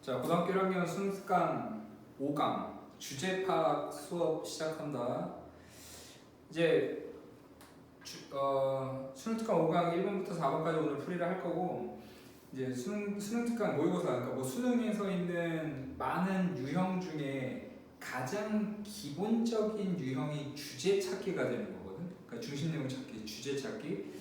자, 고등학교 1학년 수능특강 5강 주제 파악 수업 시작한다. 이제 수능특강 5강 1번부터 4번까지 오늘 풀이를 할 거고, 이제 수능특강 모의고사, 그러니까 뭐 수능에서 있는 많은 유형 중에 가장 기본적인 유형이 주제 찾기가 되는 거거든. 그러니까 중심 내용 찾기, 주제 찾기.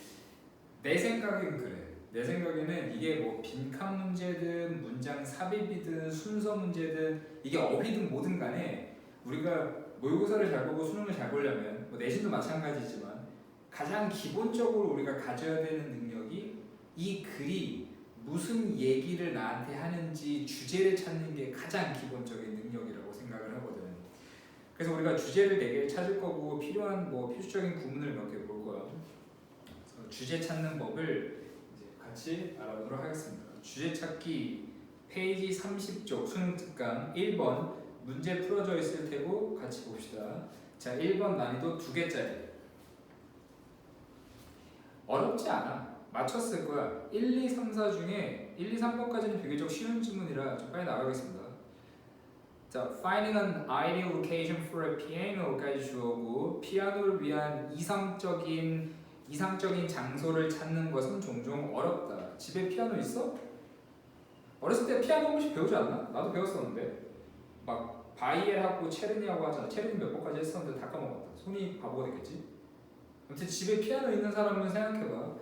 내 생각엔 그래. 내 생각에는 이게 뭐 빈칸 문제든 문장 삽입이든 순서 문제든 이게 어휘든 뭐든 간에 우리가 모의고사를 잘 보고 수능을 잘 보려면 뭐 내신도 마찬가지지만 가장 기본적으로 우리가 가져야 되는 능력이 이 글이 무슨 얘기를 나한테 하는지 주제를 찾는 게 가장 기본적인 능력이라고 생각을 하거든. 그래서 우리가 주제를 4개 찾을 거고 필요한 뭐 필수적인 구문을 몇 개 볼 거야. 그래서 주제 찾는 법을 같이 알아보도록 하겠습니다. 주제 찾기 페이지 30쪽 수능특강 1번 문제 풀어져 있을 테고 같이 봅시다. 자, 1번 난이도 2개짜리. 어렵지 않아. 맞췄을 거야. 1, 2, 3, 4 중에 1, 2, 3번까지는 비교적 쉬운 질문이라 좀 빨리 나가겠습니다. 자, finding an ideal location for a piano까지 주어고, 피아노를 위한 이상적인 장소를 찾는 것은 종종 어렵다. 집에 피아노 있어? 어렸을 때 피아노 한 번씩 배우지 않나? 나도 배웠었는데 막 바이엘하고 체르니하고 하잖아. 체르니 몇 번까지 했었는데 다 까먹었다. 손이 바보가 됐겠지? 아무튼 집에 피아노 있는 사람은 생각해봐.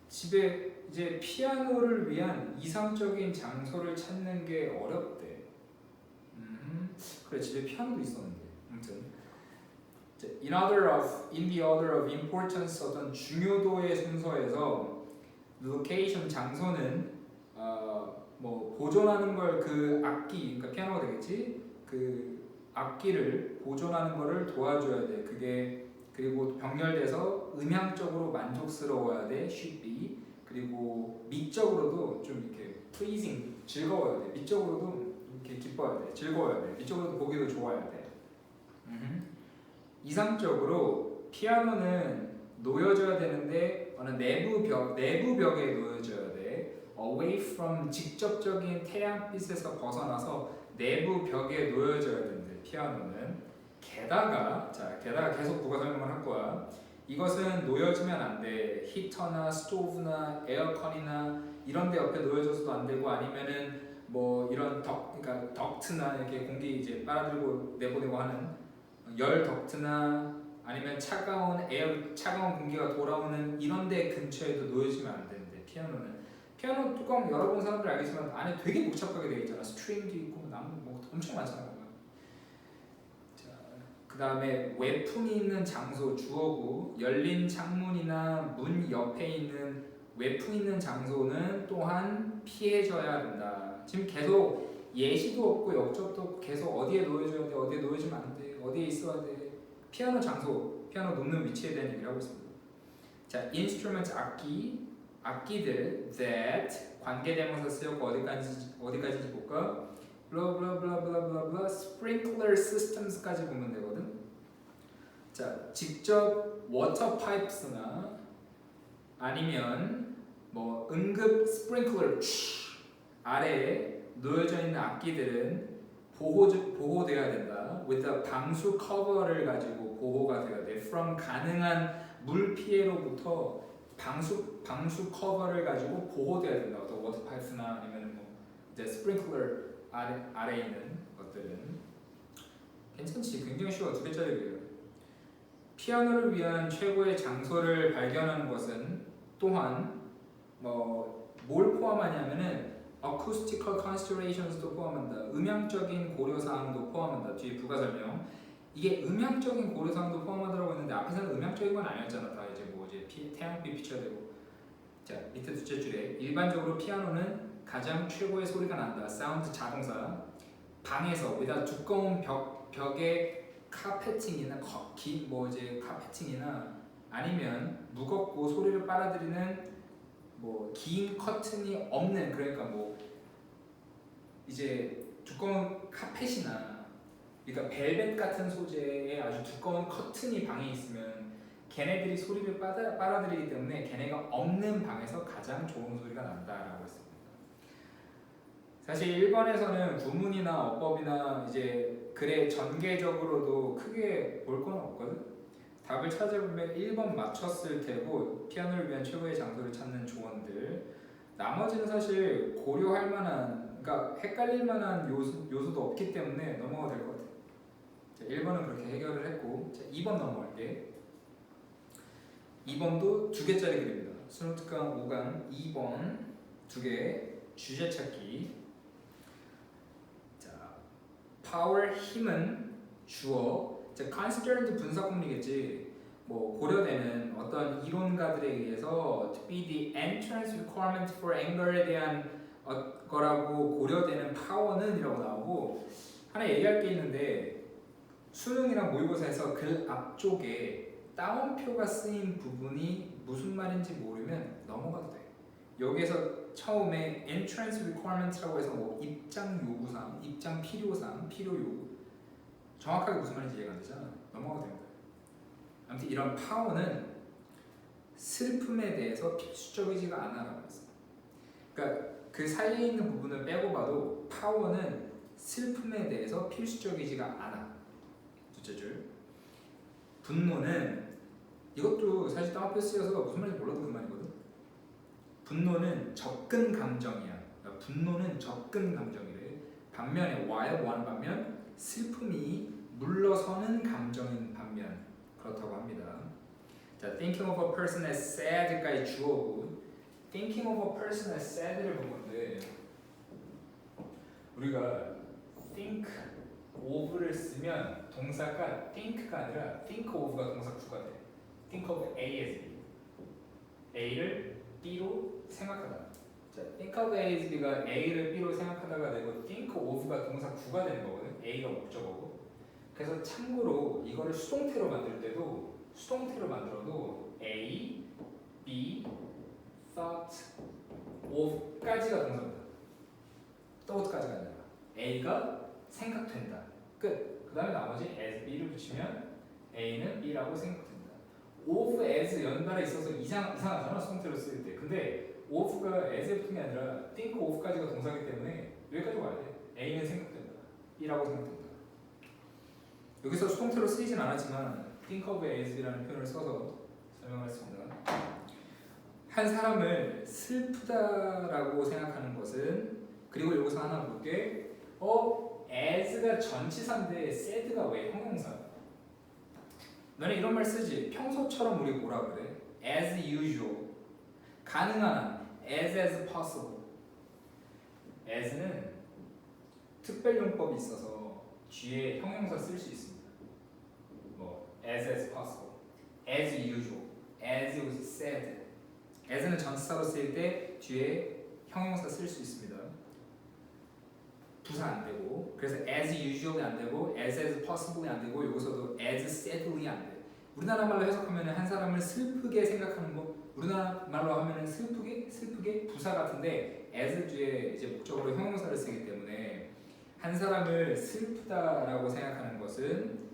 집에 이제 피아노를 위한 이상적인 장소를 찾는 게 어렵대. 그래, 집에 피아노도 있었는데. 아무튼 in the order of importance, 어떤 중요도의 순서에서 location, 장소는 뭐 보존하는 걸, 그 악기, 그러니까 피아노가 되겠지, 그 악기를 보존하는 거를 도와줘야 돼. 그게 그리고 병렬돼서 음향적으로 만족스러워야 돼. should be. 그리고 미적으로도 좀 이렇게 pleasing, 즐거워야 돼. 미적으로도 이렇게 기뻐야 돼. 즐거워야 돼. 미적으로도 보기도 좋아야 돼. 이상적으로 피아노는 놓여져야 되는데 어느 내부 벽에 놓여져야 돼. Away from, 직접적인 태양빛에서 벗어나서 내부 벽에 놓여져야 된대. 피아노는. 게다가 계속 부가 설명을 할 거야. 이것은 놓여지면 안 돼. 히터나 스토브나 에어컨이나 이런 데 옆에 놓여져서도 안 되고, 아니면은 뭐 이런 그러니까 덕트나 이렇게 공기 이제 빨아들고 내보내고 하는 열 덕트나 아니면 차가운 공기가 돌아오는 이런 데 근처에도 놓여지면 안 되는데, 피아노 뚜껑 열어본 사람들 알겠지만 안에 되게 복잡하게 되어 있잖아. 스트링도 있고 나무 뭐 엄청 많잖아. 자, 그 다음에 외풍이 있는 장소 주어고, 열린 창문이나 문 옆에 있는 외풍 있는 장소는 또한 피해져야 한다. 지금 계속 예시도 없고 역접도 없고 계속 어디에 놓여줘야 돼, 어디에 놓여지면 안 돼, 어디에 있어야 돼. 피아노 장소, 피아노 놓는 위치에 대한 얘기를 하고 있습니다. 자, instruments, 악기들 that 관계대명사 쓰였고 어디까지인지 볼까? blah blah blah blah blah blah sprinkler systems까지 보면 되거든. 자, 직접 water pipes나 아니면 뭐 응급 스프링클러 아래에 놓여져 있는 악기들은 보호되어야 된다. with a 방수 커버를 가지고 보호가 되어야 돼. from 가능한 물 피해로부터 방수 커버를 가지고 보호되어야 된다. 어떤 워터 파이프나 아니면 뭐 이제 스프링클러 아래 있는 것들은. 괜찮지? 굉장히 쉬워. 2개짜리고요. 피아노를 위한 최고의 장소를 발견하는 것은 또한 뭘 포함하냐면은 acoustical considerations도 포함한다. 음향적인 고려사항도 포함한다. 뒤에 부가 설명. 이게 음향적인 고려사항도 포함하더라고 했는데 앞에서는 음향적인 건 아니었잖아. 다 이제 뭐 이제 태양빛 비춰야 되고. 자, 밑에 둘째 줄에 일반적으로 피아노는 가장 최고의 소리가 난다. 사운드 자동사. 방에서 위다 두꺼운 벽에 카페팅이나 카페팅이나 아니면 무겁고 소리를 빨아들이는 뭐 긴 커튼이 없는, 그러니까 뭐 이제 두꺼운 카펫이나, 그러니까 벨벳 같은 소재의 아주 두꺼운 커튼이 방에 있으면 걔네들이 소리를 빨아들이기 때문에 걔네가 없는 방에서 가장 좋은 소리가 난다라고 했습니다. 사실 1번에서는 구문이나 어법이나 이제 글의 전개적으로도 크게 볼 건 없거든. 답을 찾아보면 1번 맞췄을 테고 피아노를 위한 최고의 장소를 찾는 조언들. 나머지는 사실 고려할 만한, 그러니까 헷갈릴 만한 요소도 없기 때문에 넘어가도 될 것 같아요. 자, 1번은 그렇게 해결을 했고, 자, 2번 넘어갈게. 2번도 두 개짜리 글입니다. 수능 특강 5강 2번 두 개 주제 찾기. 자, power 힘은 주어. 자, considered 분사공리겠지. 뭐 고려되는 어떤 이론가들에 의해서 to be the entrance requirement for anger에 대한 거라고 고려되는 power는 이라고 나오고, 하나 얘기할 게 있는데 수능이나 모의고사에서 글 앞쪽에 따옴표가 쓰인 부분이 무슨 말인지 모르면 넘어가도 돼. 여기에서 처음에 entrance requirement라고 해서 뭐 입장 요구사항, 입장 필요사항, 필요 요구, 정확하게 무슨 말인지 이해가 안 되잖아. 넘어가도 됩니다. 아무튼 이런 파워는 슬픔에 대해서 필수적이지가 않아라고 했어. 그러니까 그 사이에 있는 부분을 빼고 봐도 파워는 슬픔에 대해서 필수적이지가 않아. 둘째 줄. 분노는, 이것도 사실 따옴표 쓰여서 무슨 말인지 몰라도 그 말이거든. 분노는 접근 감정이야. 그러니까 분노는 접근 감정이래. 반면에 while one 반면 슬픔이 물러서는 감정인 반면 그렇다고 합니다. 자, thinking of a person as sad까지 주어고, thinking of a person as sad를 본 건데, 우리가 think of를 쓰면 동사가 think가 아니라 think of가 동사 구가 돼. think of A as B. A를 B로 생각하다. 자, think of A as B가 A를 B로 생각하다가 되고 think of가 동사 구가 되는 거거든. A가 목적어고. 그래서 참고로 이거를 수동태로 만들 때도 수동태로 만들어도 A, B, thought, of까지가 동사입니다. thought까지가 아니라 A가 생각된다. 끝. 그 다음에 나머지 as B를 붙이면 A는 B라고 생각된다. of as 연달아 있어서 이상하잖아 수동태로 쓸 때. 근데 of가 as에 붙은 게 아니라 think of까지가 동사이기 때문에 여기까지 와야 돼. A는 생각된다. B라고 생각된다. 여기서 수동태로 쓰이진 않았지만 think of as라는 표현을 써서 설명했습니다. 한 사람을 슬프다라고 생각하는 것은, 그리고 여기서 하나 볼게. as가 전치사인데 sad가 왜 형용사야? 너네 이런 말 쓰지? 평소처럼 우리 뭐라 그래? as usual. 가능한 한 as possible. as는 특별용법이 있어서 뒤에 형용사 쓸 수 있습니다. 뭐 as possible, as usual, as was said. as는 전치사로 쓰일 때 뒤에 형용사 쓸 수 있습니다. 부사 안 되고, 그래서 as usually 안 되고, as possibly 안 되고, 여기서도 as sadly 안 돼. 우리나라 말로 해석하면 한 사람을 슬프게 생각하는 거, 우리나라 말로 하면 슬프게 부사 같은데 as 뒤에 이제 목적으로 형용사를 쓰기 때문에 한 사람을 슬프다라고 생각하는 것은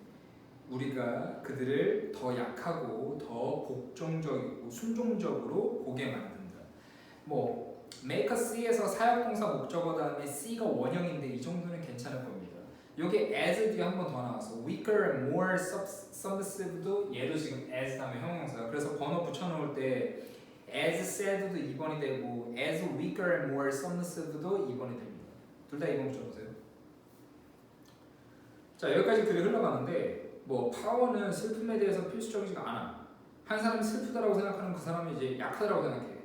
우리가 그들을 더 약하고 더 복종적이고 순종적으로 보게 만든다. 뭐 make a C에서 사역동사 목적어 다음에 C가 원형인데 이 정도는 괜찮을 겁니다. 여기 as 뒤에 한 번 더 나왔어. weaker and more submissive도 얘도 지금 as 다음에 형용사야. 그래서 번호 붙여놓을 때 as sad도 2번이 되고 as weaker and more submissive도 2번이 됩니다. 둘 다 2번 붙여놓으세요. 자, 여기까지 글이 흘러가는데 뭐 파워는 슬픔에 대해서 필수적이지가 않아. 한 사람이 슬프다라고 생각하는 그 사람이 이제 약하다라고 생각해.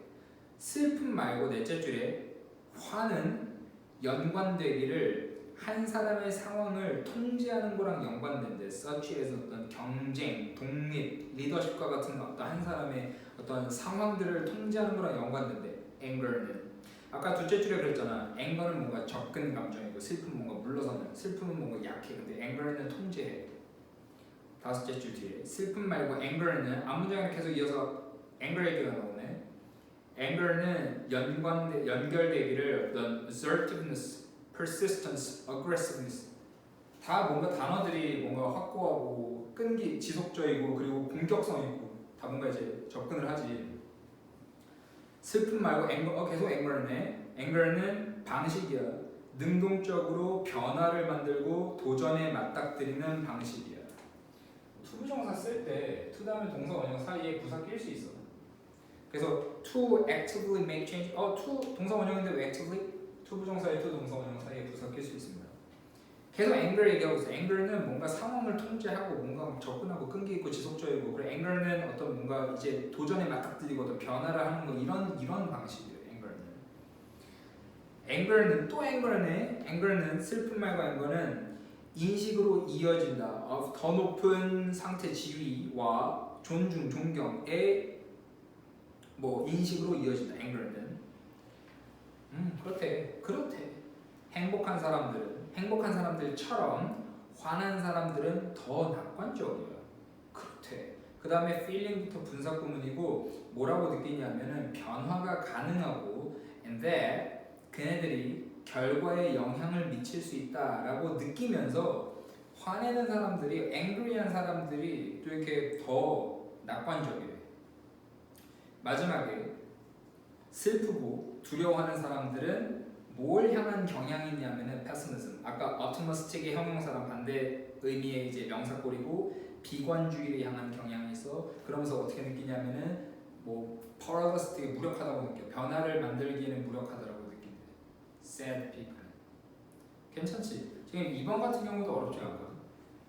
슬픔 말고 넷째 줄에 화는 연관되기를 한 사람의 상황을 통제하는 거랑 연관된대. such as 어떤 경쟁, 독립, 리더십과 같은 어떤 한 사람의 어떤 상황들을 통제하는 거랑 연관된대. anger는. 아까 둘째 줄에 그랬잖아. anger는 뭔가 접근 감정이고 슬픔은 뭔가 물러서는, 슬픔은 뭔가 약해. 근데 anger는 통제해. 다섯째 줄 뒤에 슬픔 말고 anger는 앞문장에 계속 이어서 anger 얘기가 나오네. anger는 연결되기를 어떤 assertiveness, persistence, aggressiveness 다 뭔가 단어들이 뭔가 확고하고 끈기, 지속적이고 그리고 공격성 있고 다 뭔가 이제 접근을 하지. 슬픔 말고 anger, 계속 anger네. anger는 방식이야. 능동적으로 변화를 만들고 도전에 맞닥뜨리는 방식이야. 투부정사 쓸 때 to 다음에 동사 원형 사이에 부사 낄 수 있어. 그래서 to actively make change. to 동사 원형인데 왜 actively? 투부정사에 to 동사 원형 사이에 부사 낄 수 있습니다. 계속 anger 얘기하고 있어. anger는 뭔가 상황을 통제하고 뭔가 접근하고 끈기 있고 지속적이고, 그리고 anger는 어떤 뭔가 이제 도전에 맞닥뜨리고 어떤 변화를 하는 거 이런 방식이에요. anger는 또 anger네. anger는 슬픈 말과 anger는 인식으로 이어진다. 더 높은 상태 지위와 존중, 존경의 뭐 인식으로 이어진다. anger는 그렇대. 행복한 사람들처럼 화난 사람들은 더 낙관적이야. 그렇대. 그 다음에 feeling부터 분사 구문이고 뭐라고 느끼냐면은 변화가 가능하고 and that 그네들이 결과에 영향을 미칠 수 있다라고 느끼면서 화내는 사람들이 angry한 사람들이 또 이렇게 더 낙관적이래. 마지막에 슬프고 두려워하는 사람들은 뭘 향한 경향이냐면은 pessimism. 아까 optimistic의 형용사랑 반대 의미의 이제 명사꼴이고 비관주의를 향한 경향이 있어. 그러면서 어떻게 느끼냐면은 뭐 paralytic 무력하다고 느껴. 변화를 만들기에는 무력하다라고 느낀대. sad people. 괜찮지? 지금 2번 같은 경우도 어렵지 않거든.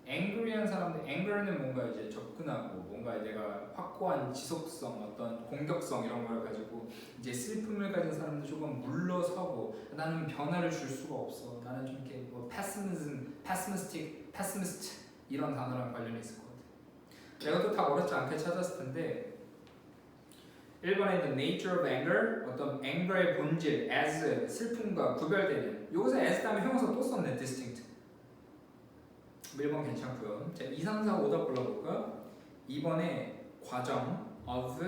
angry한 사람들, anger는 뭔가 이제 접근하고 뭔가 내가 확고한 지속성, 어떤 공격성 이런 걸 가지고, 이제 슬픔을 가진 사람들 조금 물러서고 나는 변화를 줄 수가 없어. 나는 좀 이렇게 뭐 pessimist 이런 단어랑 관련이 있을 것 같아. 내가 또 다 어렵지 않게 찾았을 텐데 1번에 있는 nature of anger, 어떤 anger의 본질, as 슬픔과 구별되는. 여기서 as 다음에 형용사 또 썼네, distinct. 1번 괜찮고요. 자, 2, 3, 4, 5더 불러볼까? 2번에 과정 of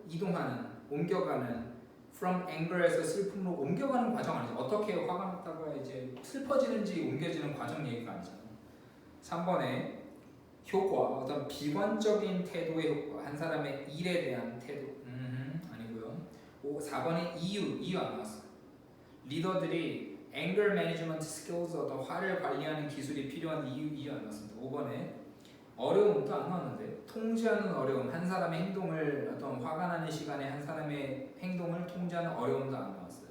이동하는, 옮겨가는, from anger에서 슬픔으로 옮겨가는 과정 아니죠. 어떻게 화가 났다가 이제 슬퍼지는지 옮겨지는 과정 얘기가 아니잖아. 3번에 효과, 어떤 비관적인 태도의 효과, 한 사람의 일에 대한 태도. 아니고요. 4번에 이유 안 나왔어. 리더들이 anger management skills, 어떤 화를 관리하는 기술이 필요한 이유 안 나왔습니다. 5번에 어려움도 안 나왔는데 통제하는 어려움, 한 사람의 행동을, 어떤 화가 나는 시간에 한 사람의 행동을 통제하는 어려움도 안 나왔어요.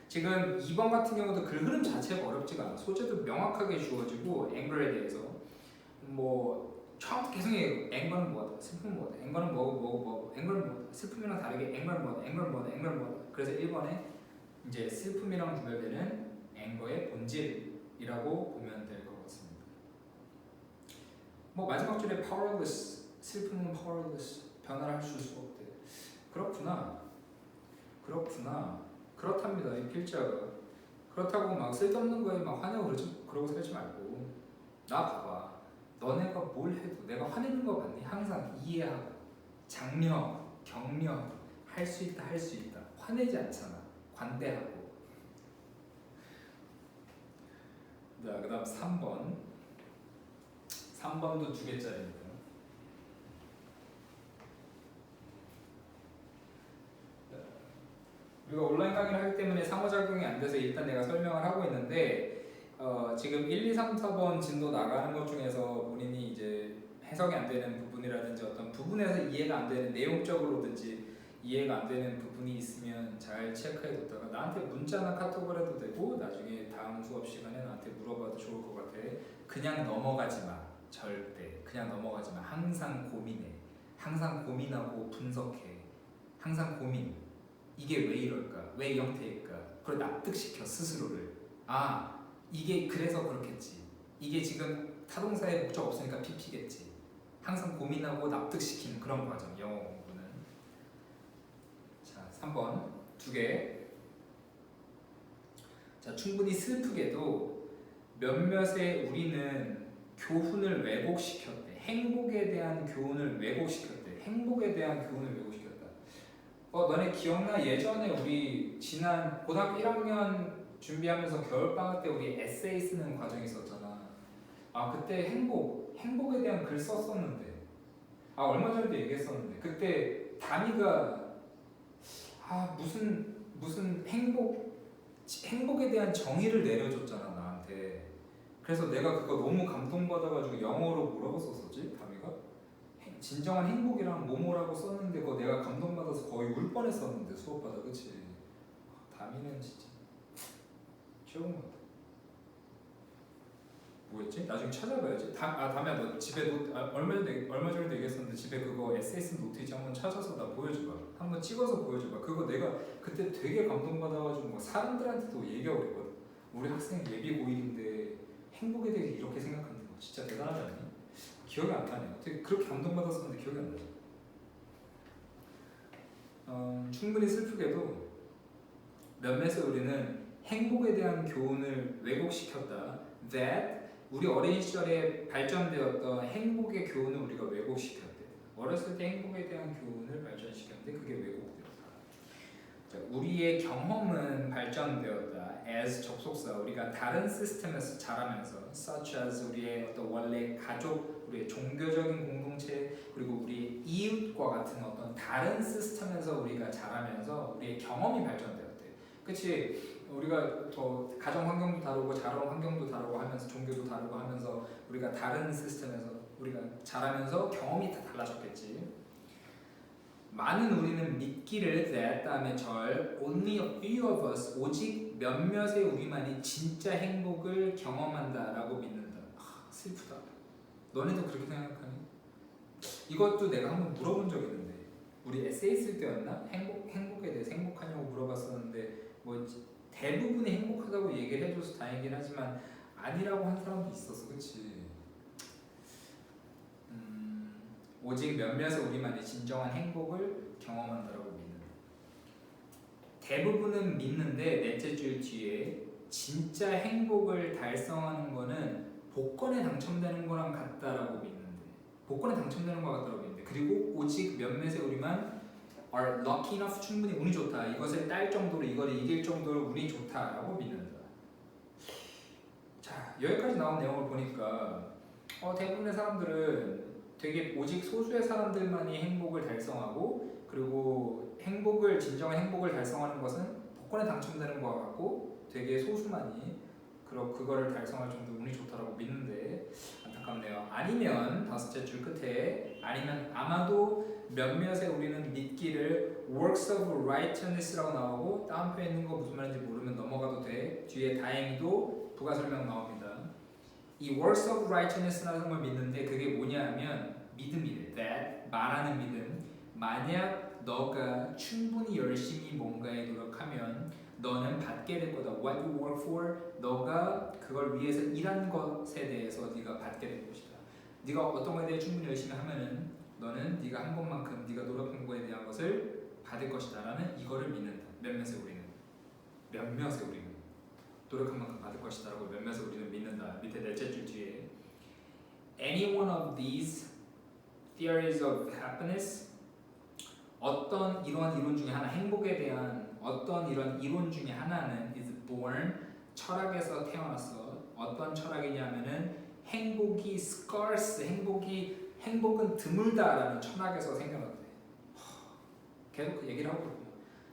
지금 2번 같은 경우도 글 흐름 자체가 어렵지가 않아. 소재도 명확하게 주어지고 anger에 대해서 뭐 처음부터 계속 얘기해요. anger는 뭐다, 슬픔은 뭐다, anger는 뭐고, anger는 뭐다, 슬픔이랑 다르게 anger는 뭐다. 그래서 1번에 이제 슬픔이랑 구별되는 anger의 본질이라고 보면 될 것 같습니다. 뭐 마지막 줄에 powerless, 슬픔은 powerless, 변화를 할 수가 없대. 그렇구나. 그렇답니다. 이 필자가. 그렇다고 막 쓸데없는 거에 막 화내고 그러고 살지 말고, 나 봐봐. 너네가 뭘 해도 내가 화내는 거 맞니? 항상 이해하고 장려, 격려, 할 수 있다. 화내지 않잖아. 관대하고. 자, 그 다음 3번도 2개짜리입니다. 우리가 온라인 강의를 하기 때문에 상호작용이 안 돼서 일단 내가 설명을 하고 있는데, 지금 1, 2, 3, 4번 진도 나가는 것 중에서 본인이 이제 해석이 안 되는 부분이라든지 어떤 부분에서 이해가 안 되는, 내용적으로든지 이해가 안 되는 부분이 있으면 잘 체크해 뒀다가 나한테 문자나 카톡을 해도 되고, 나중에 다음 수업 시간에 나한테 물어봐도 좋을 것 같아. 그냥 넘어가지 마. 절대 그냥 넘어가지 마. 항상 고민해. 항상 고민하고 분석해. 항상 고민. 이게 왜 이럴까? 왜 이 형태일까? 그걸 납득시켜 스스로를. 이게 그래서 그렇겠지. 이게 지금 타동사의 목적 없으니까 PP겠지. 항상 고민하고 납득시키는 그런 과정, 영어 공부는. 자, 3번 2개. 자, 충분히 슬프게도 몇몇의 우리는 교훈을 왜곡시켰대. 행복에 대한 교훈을 왜곡시켰대. 너네 기억나? 예전에 우리 지난 고등학교 1학년 준비하면서 겨울방학 때 우리 에세이 쓰는 과정이 있었잖아. 그때 행복에 대한 글 썼었는데, 얼마 전에도 얘기했었는데, 그때 단위가 무슨 행복 행복에 대한 정의를 내려줬잖아 나한테. 그래서 내가 그거 너무 감동받아가지고 영어로 뭐라고 썼었지? 다미가? 진정한 행복이랑 뭐뭐라고 썼는데 그거 내가 감동받아서 거의 울 뻔했었는데 수업받아. 그치? 다미는 진짜 최고인 것 같아. 뭐였지? 나중에 찾아봐야지. 다미야 너 집에 얼마 전에도 얘기했었는데 집에 그거 에세이 쓴 노트지 한번 찾아서 나 보여줘봐. 한번 찍어서 보여줘봐. 그거 내가 그때 되게 감동받아가지고 막 사람들한테도 얘기하고 그랬거든. 우리 학생 예비 고1인데 행복에 대해 이렇게 생각하는 거 진짜 대단하지 않니? 기억이 안 나네. 어떻게 그렇게 감동받았었는데 기억이 안 나지? 충분히 슬프게도 몇몇의 우리는 행복에 대한 교훈을 왜곡시켰다. That 우리 어린 시절에 발전되었던 행복의 교훈을 우리가 왜곡시켰대. 어렸을 때 행복에 대한 교훈을 발전시켰는데 그게 왜곡되었다. 자, 우리의 경험은 발전되었다. as 접속사 우리가 다른 시스템에서 자라면서 such as 우리의 어떤 원래 가족, 우리의 종교적인 공동체 그리고 우리 이웃과 같은 어떤 다른 시스템에서 우리가 자라면서 우리의 경험이 발전되었대. 그치? 우리가 더 가정 환경도 다르고 자라온 환경도 다르고 하면서 종교도 다르고 하면서 우리가 다른 시스템에서 우리가 자라면서 경험이 다 달라졌겠지. 많은 우리는 믿기를 that 다음에 절 only a few of us 오직 몇몇의 우리만이 진짜 행복을 경험한다라고 믿는다. 슬프다. 너네도 그렇게 생각하니? 이것도 내가 한번 물어본 적 있는데 우리 에세이 쓸 때였나? 행복에 대해서 행복하냐고 물어봤었는데 뭐 대부분이 행복하다고 얘기를 해줘서 다행이긴 하지만 아니라고 한 사람도 있었어. 그치? 오직 몇몇의 우리만이 진정한 행복을 경험한다라고 믿는다. 대부분은 믿는데 넷째 줄 뒤에 진짜 행복을 달성하는 거는 복권에 당첨되는 거랑 같다라고 믿는데 복권에 당첨되는 거 같다라고 믿는데 그리고 오직 몇몇의 우리만 are lucky enough 충분히 운이 좋다. 이것을 딸 정도로 이걸 이길 정도로 운이 좋다라고 믿는다. 자 여기까지 나온 내용을 보니까 대부분의 사람들은 되게 오직 소수의 사람들만이 행복을 달성하고 그리고 진정한 행복을 달성하는 것은 복권에 당첨되는 것 같고 되게 소수만이 그거를 달성할 정도로 운이 좋다라고 믿는데 안타깝네요. 아니면 다섯째 줄 끝에 아니면 아마도 몇몇의 우리는 믿기를 works of righteousness라고 나오고 다운표에 있는 거 무슨 말인지 모르면 넘어가도 돼. 뒤에 다행히도 부가 설명 나옵니다. 이 works of righteousness라는 걸 믿는데 그게 뭐냐 하면 믿음이래. that 말하는 믿음. 만약 너가 충분히 열심히 뭔가에 노력하면 너는 받게 될 거다. What you work for, 너가 그걸 위해서 일한 것에 대해서 네가 받게 될 것이다. 네가 어떤 거에 대해 충분히 열심히 하면은 너는 네가 한 것만큼 네가 노력한 거에 대한 것을 받을 것이다라는 이거를 믿는다. 몇몇의 우리는 노력한 만큼 받을 것이다라고 몇몇의 우리는 믿는다. 밑에 넷째 줄 뒤에 any one of these theories of happiness 어떤 이러한 이론 중에 하나 행복에 대한 어떤 이런 이론 중에 하나는 is born 철학에서 태어났어. 어떤 철학이냐면은 행복이 scarce 행복은 드물다라는 철학에서 생겨났대. 계속 그 얘기를 하고 있구나.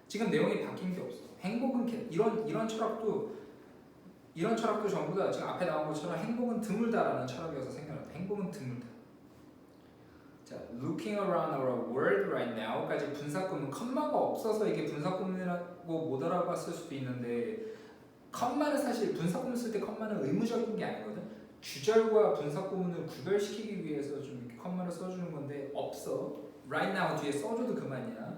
지금 내용이 바뀐 게 없어. 행복은 이런 철학도 전부 다 지금 앞에 나온 것처럼 행복은 드물다라는 철학에서 생겨났다. 행복은 드물다. 자, looking around our world right now까지 분사구문 컴마가 없어서 이게 분사구문이라고 못 알아봤을 수도 있는데 컴마는 사실 분사구문 쓸 때 컴마는 의무적인 게 아니거든. 주절과 분사구문을 구별시키기 위해서 좀 이렇게 컴마를 써주는 건데 없어. right now 뒤에 써줘도 그만이야.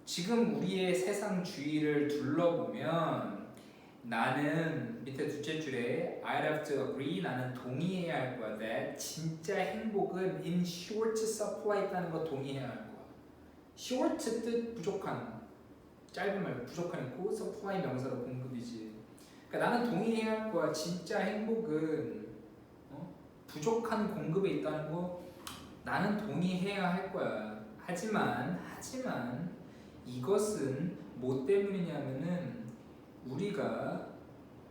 지금 우리의 세상 주위를 둘러보면 나는 밑에 둘째 줄에 I'd have to agree 나는 동의해야 할 거야. that 진짜 행복은 in short supply 있다는 거 동의해야 할 거야. short 뜻 부족한 짧은 말 부족한 있고 supply 명사로 공급이지. 그러니까 나는 동의해야 할 거야. 진짜 행복은 부족한 공급에 있다는 거 나는 동의해야 할 거야. 하지만 이것은 뭐 때문이냐면은 우리가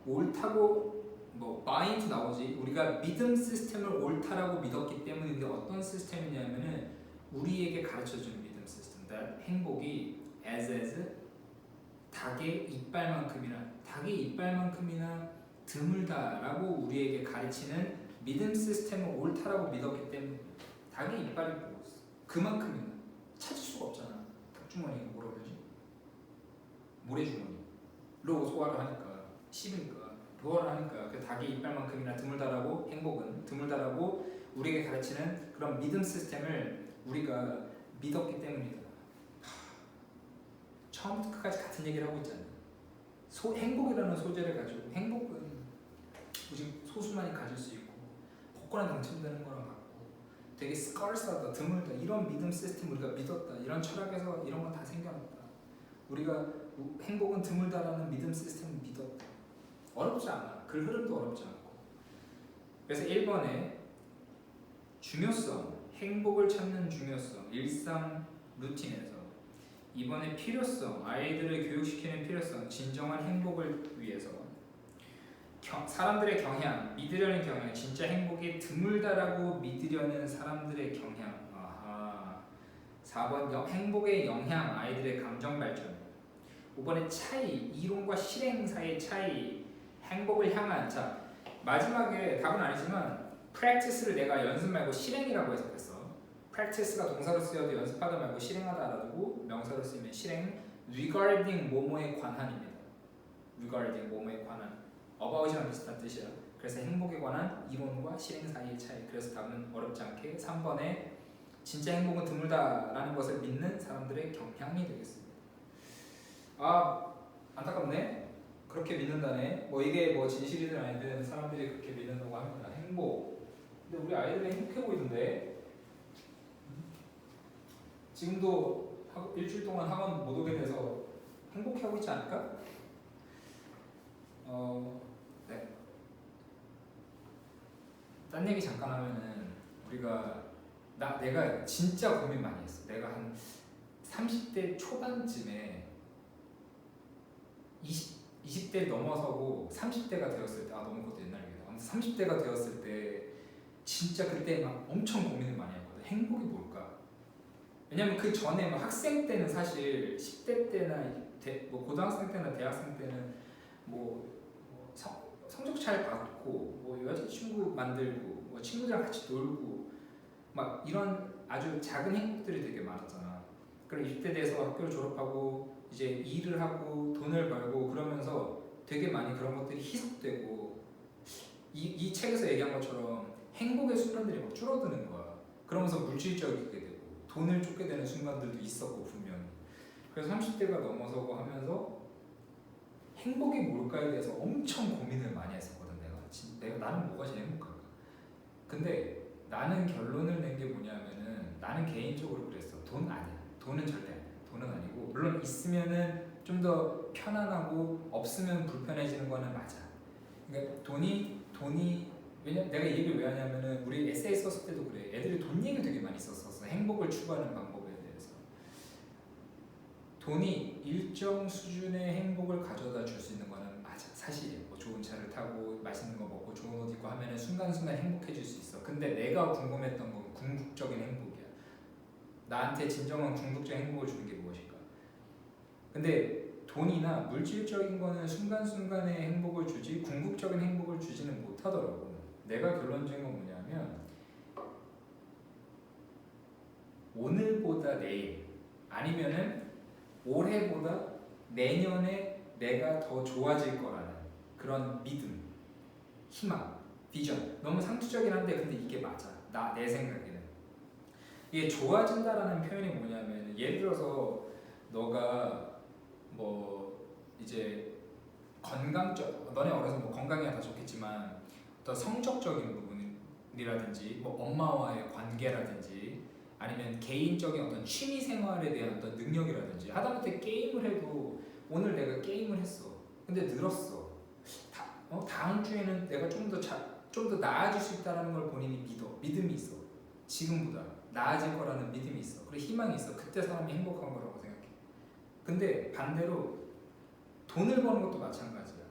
옳다고 마인드 나오지. 우리가 믿음 시스템을 옳다라고 믿었기 때문인데 어떤 시스템이냐면은 우리에게 가르쳐주는 믿음 시스템. 행복이 as 닭의 이빨만큼이나 닭의 이빨만큼이나 드물다라고 우리에게 가르치는 믿음 시스템은 옳다라고 믿었기 때문에 닭의 이빨이 뭐 그만큼이나 찾을 수가 없잖아. 닭주머니가 뭐라 그러지? 모래주머니로 소화를 하니까 씹으니까 소화를 하니까 그 닭의 이빨만큼이나 드물다라고 행복은 드물다라고 우리에게 가르치는 그런 믿음 시스템을 우리가 믿었기 때문이다. 처음부터 끝까지 같은 얘기를 하고 있잖아요. 행복이라는 소재를 가지고 행복은 오직 소수만이 가질 수 있고 복권에 당첨되는 거랑 같고 되게 스컬스하다 드물다 이런 믿음 시스템 우리가 믿었다. 이런 철학에서 이런 건 다 생겨났다. 우리가 행복은 드물다라는 믿음 시스템을 믿었다. 어렵지 않아. 글 흐름도 어렵지 않고. 그래서 1번에 중요성, 행복을 찾는 중요성, 일상 루틴에서 2번에 필요성, 아이들을 교육시키는 필요성, 진정한 행복을 위해서 사람들의 경향, 믿으려는 경향, 진짜 행복이 드물다라고 믿으려는 사람들의 경향. 아하. 4번 행복의 영향, 아이들의 감정 발전. 5번의 차이, 이론과 실행 사이의 차이, 행복을 향한. 자, 마지막에 답은 아니지만 practice를 내가 연습 말고 실행이라고 해석했어. practice가 동사로 쓰여도 연습하다 말고 실행하다 알아두고 명사로 쓰이면 실행. regarding 뭐뭐에 관한입니다. regarding 뭐뭐에 관한. about이랑 비슷한 뜻이야. 그래서 행복에 관한 이론과 실행 사이의 차이. 그래서 답은 어렵지 않게 3번에 진짜 행복은 드물다라는 것을 믿는 사람들의 경향이 되겠습니다. 아, 안타깝네. 그렇게 믿는다네. 뭐 이게 뭐 진실이든 아니든 사람들이 그렇게 믿는다고 합니다. 행복. 근데 우리 아이들은 행복해 보이던데. 지금도 일주일 동안 학원 못 오게 돼서 행복해하고 있지 않을까? 네. 딴 얘기 잠깐 하면은 내가 진짜 고민 많이 했어. 내가 한 30대 초반쯤에 20대 넘어서고 30대가 되었을 때 너무 그것도 옛날 얘기다. 아무튼 30대가 되었을 때 진짜 그때 막 엄청 고민을 많이 했거든. 행복이 뭘까? 왜냐면 그 전에 뭐 학생 때는 사실 10대 때나 뭐 고등학생 때나 대학생 때는 성적 잘 받고 뭐 여자친구 만들고 뭐 친구들이랑 같이 놀고 막 이런 아주 작은 행복들이 되게 많았잖아. 그리고 이때 돼서 학교를 졸업하고 이제 일을 하고 돈을 벌고 그러면서 되게 많이 그런 것들이 희석되고 이 책에서 얘기한 것처럼 행복의 순간들이 막 줄어드는 거야. 그러면서 물질적이게 되고 돈을 쫓게 되는 순간들도 있었고 분명히. 그래서 30대가 넘어서고 하면서 행복이 뭘까에 대해서 엄청 고민을 많이 했었거든. 나는 뭐가 제일 행복할까? 근데 나는 결론을 낸 게 뭐냐면은 나는 개인적으로 그랬어. 돈 아니야. 돈은 절대 아니야. 돈은 아니고 물론 있으면은 좀 더 편안하고 없으면 불편해지는 거는 맞아. 그러니까 돈이 왜냐 내가 이 얘기를 왜 하냐면은 우리 에세이 썼을 때도 그래. 애들이 돈 얘기 되게 많이 썼었어. 행복을 추구하는 방법에 대해서. 돈이 일정 수준의 행복을 가져다 줄 수 있는 거는 맞아. 사실이야. 뭐 좋은 차를 타고 맛있는 거 먹고 좋은 옷 입고 하면은 순간순간 행복해질 수 있어. 근데 내가 궁금했던 건 궁극적인 행복이야. 나한테 진정한 궁극적인 행복을 주는 게 무엇일까? 근데 돈이나 물질적인 거는 순간순간의 행복을 주지 궁극적인 행복을 주지는 못하더라고. 내가 결론 지은 건 뭐냐면 오늘보다 내일 아니면은 올해보다 내년에 내가 더 좋아질 거라는 그런 믿음, 희망, 비전. 너무 상투적이긴 한데 근데 이게 맞아. 내 생각에는. 이게 좋아진다라는 표현이 뭐냐면 예를 들어서 너가 뭐 이제 너네 어려서 뭐 건강이야 다 좋겠지만 어떤 성적적인 부분이라든지 뭐 엄마와의 관계라든지 아니면 개인적인 어떤 취미 생활에 대한 어떤 능력이라든지 하다못해 게임을 해도 오늘 내가 게임을 했어. 근데 늘었어. 다음 주에는 내가 좀 더 나아질 수 있다는 걸 본인이 믿음이 있어. 지금보다 나아질 거라는 믿음이 있어. 그리고 희망이 있어. 그때 사람이 행복한 거라고 생각해. 근데 반대로 돈을 버는 것도 마찬가지야.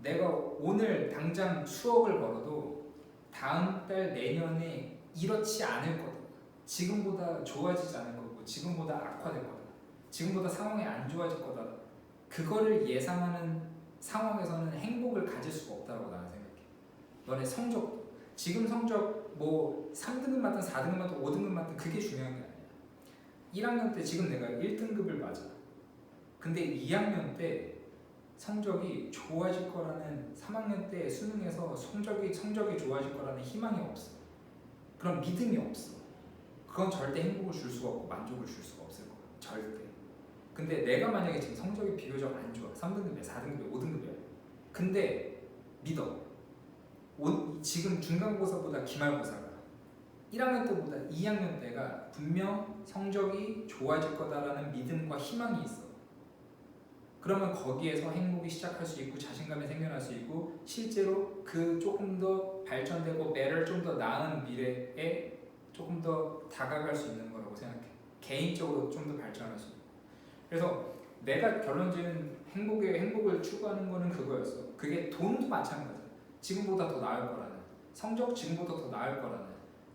내가 오늘 당장 수억을 벌어도 다음 달 내년에 이렇지 않을 거다. 지금보다 좋아지지 않을 거고 지금보다 악화될 거다. 지금보다 상황이 안 좋아질 거다. 그거를 예상하는 상황에서는 행복을 가질 수가 없다고 나는 생각해. 너네 성적도 지금 성적 뭐 3등급 맞든 4등급 맞든 5등급 맞든 그게 중요한 게 아니야. 1학년 때 지금 내가 1등급을 맞아. 근데 2학년 때 성적이 좋아질 거라는 3학년 때 수능에서 성적이 좋아질 거라는 희망이 없어. 그런 믿음이 없어. 그건 절대 행복을 줄 수가 없고 만족을 줄 수가 없을 거야. 절대. 근데 내가 만약에 지금 성적이 비교적 안 좋아. 3등급이야, 4등급이야, 5등급이야. 근데 믿어. 지금 중간고사보다 기말고사가 1학년 때보다 2학년 때가 분명 성적이 좋아질 거다라는 믿음과 희망이 있어. 그러면 거기에서 행복이 시작할 수 있고 자신감이 생겨날 수 있고 실제로 그 조금 더 발전되고 better 좀 더 나은 미래에 조금 더 다가갈 수 있는 거라고 생각해. 개인적으로 좀 더 발전할 수 있고. 그래서 내가 결론 지은 행복을 추구하는 거는 그거였어. 그게 돈도 마찬가지야. 지금보다 더 나을 거라는, 성적 지금보다 더 나을 거라는,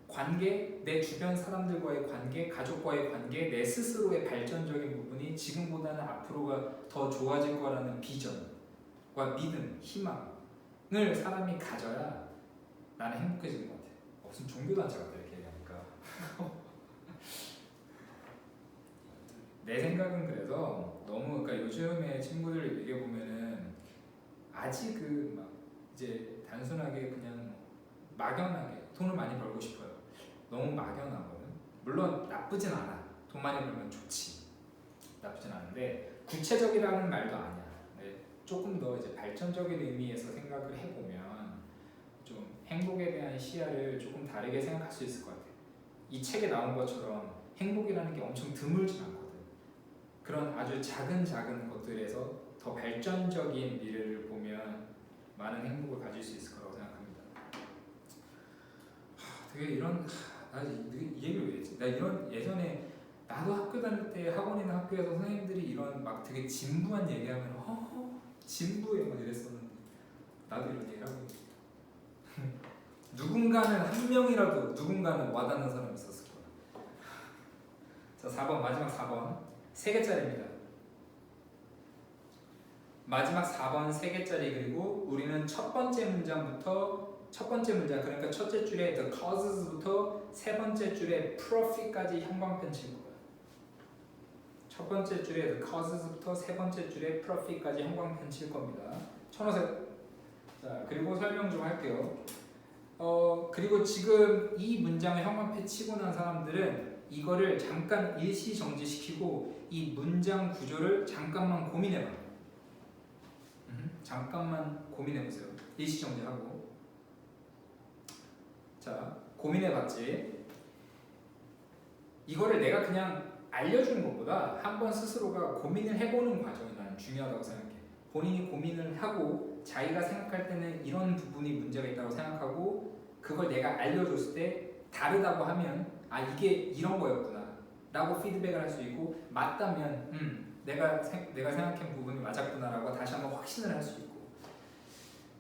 관계, 내 주변 사람들과의 관계, 가족과의 관계, 내 스스로의 발전적인 부분이 지금보다는 앞으로가 더 좋아질 거라는 비전과 믿음, 희망을 사람이 가져야 나는 행복해지는 것 같아. 무슨 종교단체 같아 이렇게 얘기하니까. 내 생각은 그래서 너무 그러니까 요즘에 친구들 얘기해 보면은 아직 막 이제 단순하게 그냥 막연하게 돈을 많이 벌고 싶어요. 너무 막연하거든. 물론 나쁘진 않아. 돈 많이 벌면 좋지. 나쁘진 않은데 구체적이라는 말도 아니야. 네, 조금 더 이제 발전적인 의미에서 생각을 해보면 좀 행복에 대한 시야를 조금 다르게 생각할 수 있을 것 같아. 이 책에 나온 것처럼 행복이라는 게 엄청 드물진 않거든. 그런 아주 작은 것들에서 더 발전적인 미래를 보면 많은 행복을 가질 수 있을 거라고 생각합니다. 되게 이런 이 얘기를 왜 했지? 나 이런 예전에 나도 학교 다닐 때 학원이나 학교에서 선생님들이 이런 막 되게 진부한 얘기하면 진부해 막 이랬었는데 나도 이런 얘기를 하고 있어. 누군가는 한 명이라도 누군가는 와닿는 사람이 있었을 거야. 자 4번 마지막 4번 3개짜리입니다. 마지막 4번 3개짜리 그리고 우리는 첫 번째 문장 그러니까 첫째 줄에 the causes부터 세 번째 줄에 profit까지 형광펜 칠 거야. 첫 번째 줄에 the causes부터 세 번째 줄에 profit까지 형광펜 칠 겁니다. 천호색. 자 그리고 설명 좀 할게요. 그리고 지금 이 문장을 형광펜 치고 난 사람들은 이거를 잠깐 일시 정지시키고 이 문장 구조를 잠깐만 고민해봐. 잠깐만 고민해보세요. 일시 정지하고. 자, 고민해봤지. 이거를 내가 그냥 알려주는 것보다 한번 스스로가 고민을 해보는 과정이 나는 중요하다고 생각해. 본인이 고민을 하고 자기가 생각할 때는 이런 부분이 문제가 있다고 생각하고 그걸 내가 알려줬을 때 다르다고 하면 이게 이런 거였구나 라고 피드백을 할 수 있고 맞다면 내가 생각한 부분이 맞았구나 라고 다시 한번 확신을 할 수 있고.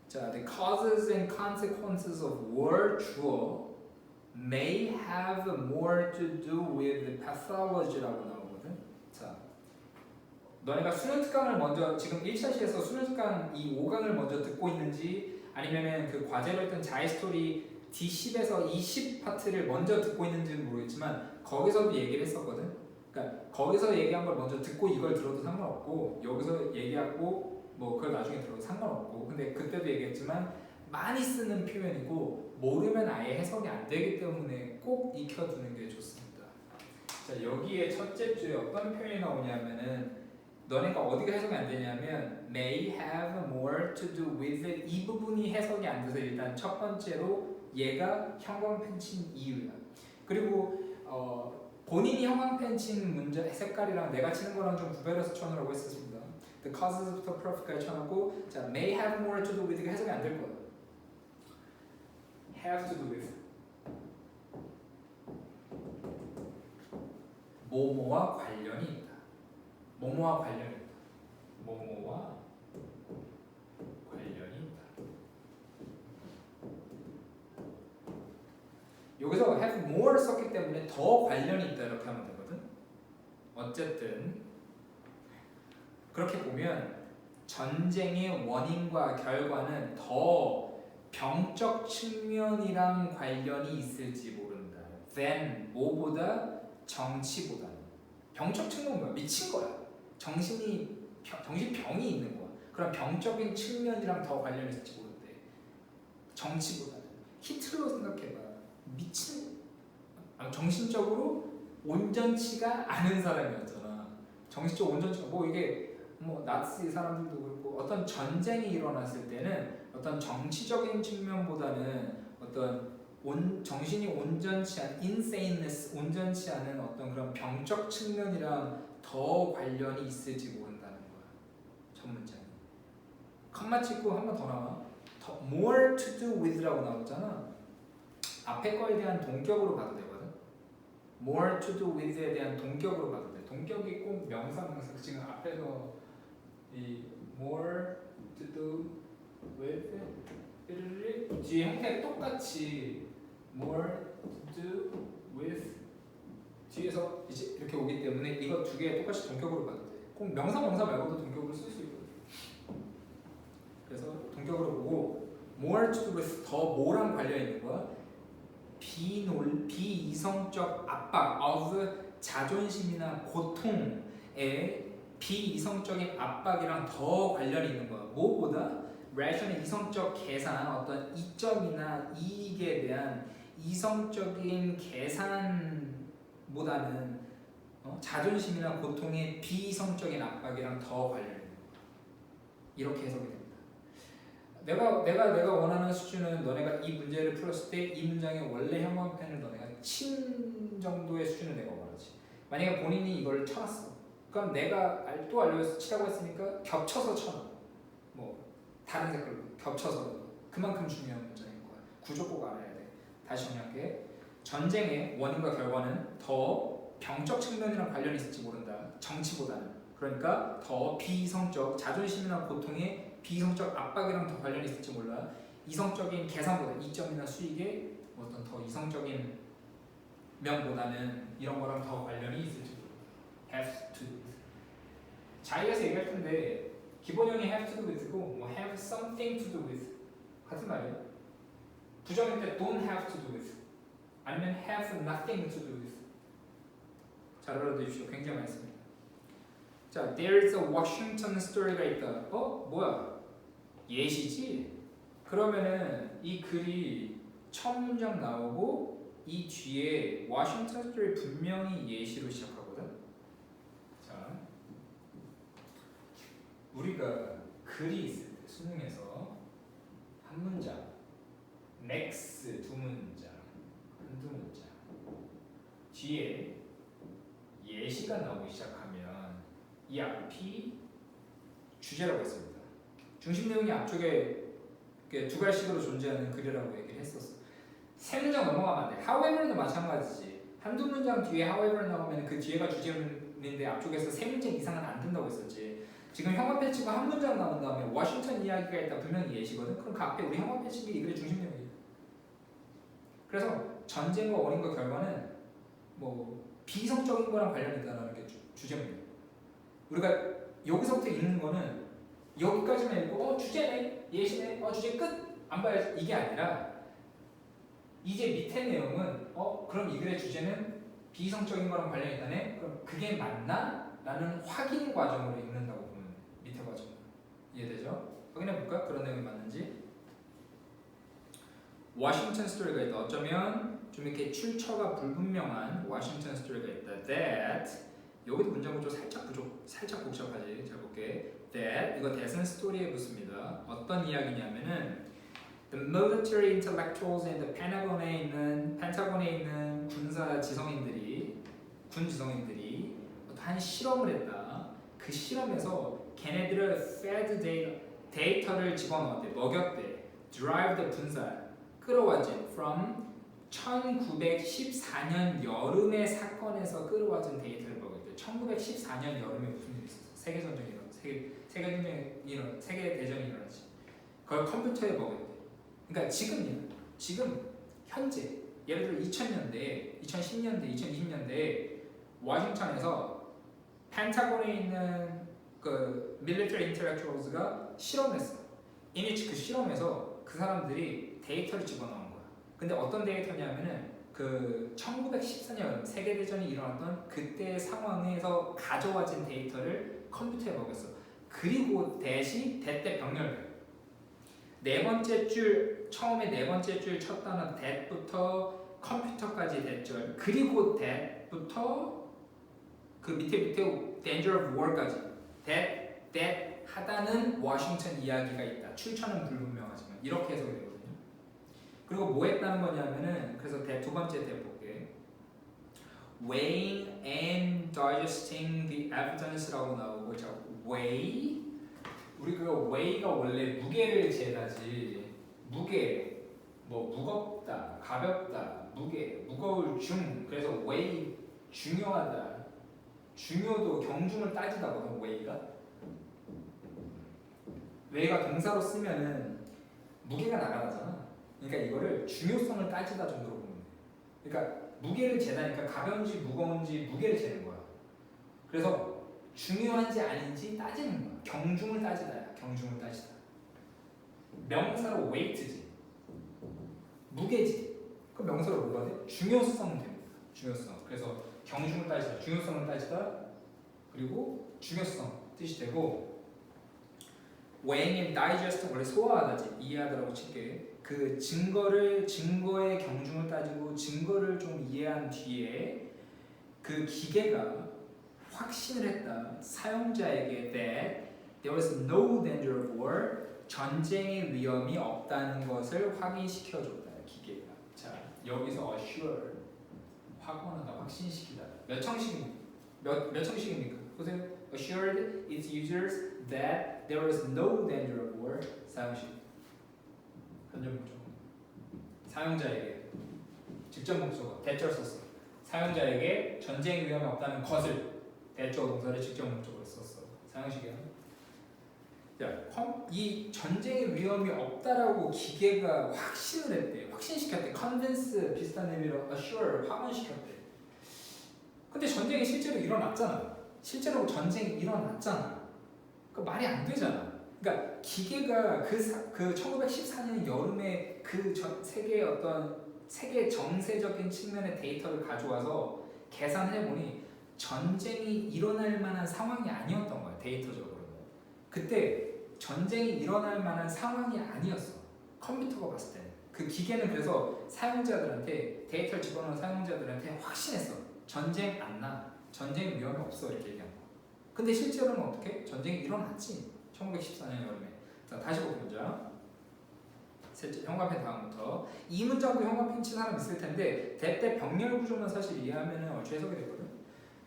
자, the causes and consequences of war 주어 may have more to do with the pathology라고 나오거든. 자, 너네가 수능 특강을 먼저 지금 1차시에서 수능 특강 이 5강을 먼저 듣고 있는지 아니면은 그 과제로 했던 자이 스토리 D10에서 20 파트를 먼저 듣고 있는지는 모르겠지만 거기서도 얘기를 했었거든. 그러니까 거기서 얘기한 걸 먼저 듣고 이걸 들어도 상관없고 여기서 얘기하고 뭐 그걸 나중에 들어도 상관없고 근데 그때도 얘기했지만 많이 쓰는 표현이고 모르면 아예 해석이 안 되기 때문에 꼭 익혀두는 게 좋습니다. 자 여기에 첫째 줄에 어떤 표현이 나오냐면은 너네가 어디가 해석이 안 되냐면 may have more to do with it 이 부분이 해석이 안 돼서 일단 첫 번째로 얘가 형광펜 친 이유야. 그리고 본인이 형광펜 친 문제 색깔이랑 내가 치는 거랑 좀 구별해서 쳐놓으라고 했었습니다. The causes부터 profit까지 쳐놓고 자 may have more to do with가 해석이 안 될 거야. have to do with 뭐뭐와 관련이 있다. 뭐뭐와 관련이 있다. 뭐뭐와 관련이 있다. 여기서 have more 썼기 때문에 더 관련이 있다 이렇게 하면 되거든. 어쨌든 그렇게 보면 전쟁의 원인과 결과는 더 병적 측면이랑 관련이 있을지 모른다. than 뭐보다 정치보다는. 병적 측면은 뭐야? 미친 거야. 정신병이 있는 거야. 그럼 병적인 측면이랑 더 관련이 있을지 모른대. 정치보다는. 히틀러 생각해봐. 미친 정신적으로 온전치가 않은 사람이었잖아. 정신적 온전치가 뭐 이게 뭐 나치 사람들도 그렇고 어떤 전쟁이 일어났을 때는 어떤 정치적인 측면보다는 어떤 정신이 온전치 않은 insaneness 온전치 않은 어떤 그런 병적 측면이랑 더 관련이 있을지 모른다는 거야. 전문장이. 컴마 찍고 한 번 더 나와. more to do with라고 나왔잖아. 앞에 거에 대한 동격으로 봐도 되거든. more to do with에 대한 동격으로 봐도 돼. 동격이 꼭 명사 지금 앞에서 이 more to do with 뒤에 형태가 똑같이 more to do with 뒤에서 이제 이렇게 오기 때문에 이거 두 개 똑같이 동격으로 봐도 돼. 꼭 명사 말고도 동격으로 쓸 수 있거든. 그래서 동격으로 보고 more to do with 더 뭐랑 관련 있는 거야? 비이성적 압박 of 자존심이나 고통에 비이성적인 압박이랑 더 관련이 있는 거야. 뭐보다? ration의 이성적 계산, 어떤 이점이나 이익에 대한 이성적인 계산보다는 자존심이나 고통의 비이성적인 압박이랑 더 관련이 있는 거야. 이렇게 해석이 됩니다. 내가 원하는 수준은 너네가 이 문제를 풀었을 때 이 문장의 원래 형광펜을 너네가 친 정도의 수준을 내가 원하지. 만약에 본인이 이걸 쳐놨어. 그럼 내가 또 알려서 치라고 했으니까 겹쳐서 쳐놔. 뭐 다른 색깔로 겹쳐서 그만큼 중요한 문장인 거야. 구조 꼭 알아야 돼. 다시 정리할게. 전쟁의 원인과 결과는 더 병적 측면이랑 관련이 있을지 모른다. 정치보다는. 그러니까 더 비이성적 자존심이나 고통에 비이성적 압박이랑 더 관련이 있을지 몰라. 이성적인 계산보다 이점이나 수익에 어떤 더 이성적인 면보다는 이런 거랑 더 관련이 있을지 몰라. have to do with. 자기에서 얘기할 텐데 기본형이 have to do with고 뭐 have something to do with 같은 말이에요. 부정일 때 don't have to do with 아니면 have nothing to do with. 잘 알아두십시오. 굉장히 많습니다. 자, there is a Washington story가 있다. 뭐야? 예시지? 그러면은 이 글이 첫 문장 나오고 이 뒤에 워싱턴 스토리 분명히 예시로 시작하거든. 자, 우리가 글이 있을 때 수능에서 한 문장, 맥스 두 문장, 한두 문장 뒤에 예시가 나오기 시작하면 이 앞이 주제라고 했습니다. 중심 내용이 앞쪽에 두 갈씩으로 존재하는 글이라고 얘기를 했었어. 세 문장 넘어가면 안 돼. however도 마찬가지지. 한두 문장 뒤에 however 나오면 그 뒤에가 주제문인데 앞쪽에서 세 문장 이상은 안 된다고 했었지. 지금 형광펜 치고 한 문장 나온 다음에 워싱턴 이야기가 있다 분명히 예시거든. 그럼 그 앞에 우리 형광펜 치기 이 글의 중심 내용이야. 그래서 전쟁과 원인과 결과는 뭐 비성적인 거랑 관련이 있다는 게 주제문이에요. 우리가 여기서부터 읽는 거는 여기까지만 읽고 주제네, 예시네, 주제 끝! 안 봐야지. 이게 아니라 이제 밑에 내용은 그럼 이 글의 주제는 비성적인 거랑 관련이 있다네? 그럼 그게 맞나? 라는 확인 과정으로 읽는다고 보면 밑에 과정 이해되죠? 확인해볼까? 그런 내용이 맞는지. 워싱턴 스토리가 있다. 어쩌면 좀 이렇게 출처가 불분명한 워싱턴 스토리가 있다. That 여기도 문장 구조 살짝 복잡하지. 잘 볼게. That 이거 대선 스토리에 붙습니다. 어떤 이야기냐면은 the military intellectuals in the 펜타곤에 있는 군 지성인들이 한 실험을 했다. 그 실험에서 걔네들을 fed 데이터를 집어넣었대. 먹였대. derived 분사 끌어와진 from 1914년 여름의 사건에서 끌어와진 데이터를 먹였대. 1914년 여름에 무슨 일이 있었어? 세계대전이 일어났지. 그걸 컴퓨터에 먹였대. 그러니까 지금 현재 예를 들어 2000년대, 2010년대, 2020년대 워싱턴에서 펜타곤에 있는 그 military intellectuals가 실험했어. in which 그 실험에서 그 사람들이 데이터를 집어넣은 거야. 근데 어떤 데이터냐면은 그 1914년 세계대전이 일어났던 그때의 상황에서 가져와진 데이터를 컴퓨터에 먹였어. 그리고 대때 병렬. 네 번째 줄, 처음에 네 번째 줄 첫 단어 that부터 컴퓨터까지 that절, 그리고 that부터 그 밑에 danger of war까지 that 하다는 워싱턴 이야기가 있다. 출처는 불분명하지만 이렇게 해석이 되거든요. 그리고 뭐 했다는 거냐면은 그래서 두 번째 볼게. weighing and digesting the evidence라고 나오고, 자 weigh, 우리 그 weigh가 원래 무게를 재다지. 무게, 뭐 무겁다, 가볍다, 무게, 무거울 중. 그래서 weigh 중요하다. 중요도 경중을 따지다거든. weigh가 동사로 쓰면은 무게가 나가잖아. 그러니까 이거를 중요성을 따지다 정도로 보면 돼. 그러니까 무게를 재다니까 가벼운지 무거운지 무게를 재는 거야. 그래서 중요한지 아닌지 따지는 거야. 경중을 따지다야. 경중을 따지다. 명사로 weight지. 무게지. 그 명사로 뭐가 돼? 중요성은 됩니다. 중요성. 그래서 경중을 따지다, 중요성을 따지다, 그리고 중요성 뜻이 되고, weighing and digest 원래 소화하다지, 이해하다라고 칠게. 그 증거의 경중을 따지고 증거를 좀 이해한 뒤에 그 기계가 확신을 했다. 사용자에게 that there was no danger of war, 전쟁의 위험이 없다는 것을 확인시켜줬다. 기계가. 자, 여기서 assure, 확언하다, 확신시키다. 몇 청식입니까? 보세요. assured its users that there was no danger of war. 사용식. 현재 목적어. 사용자에게. 직접 목적어. 대절 썼어. 사용자에게 전쟁 위험이 없다는 것을 대절 동사를 직접 목적어로 썼어. 사용식이야. 자, 이 전쟁의 위험이 없다라고 기계가 확신을 했대. 확신시켰대. convince 비슷한 의미로 assure, 확언시켰대. 근데 전쟁이 실제로 일어났잖아. 실제로 전쟁이 일어났잖아. 그 말이 안 되잖아. 그러니까 기계가 그 1914년 여름에 그 세계 정세적인 측면의 데이터를 가져와서 계산해 보니 전쟁이 일어날 만한 상황이 아니었던 거야. 데이터적으로. 그때 전쟁이 일어날 만한 상황이 아니었어. 컴퓨터가 봤을 때는. 그 기계는 그래서 사용자들한테, 데이터를 집어넣은 사용자들한테 확신했어. 전쟁 안 나. 전쟁 위험이 없어. 이렇게 얘기한 거. 근데 실제로는 어떻게? 전쟁이 일어났지. 1914년 여름에. 자, 다시 보기 문장. 형광펜 다음부터. 이 문장도 형광펜 친 사람 있을 텐데 대때 병렬 구조만 사실 이해하면 얼추 해석이 되거든.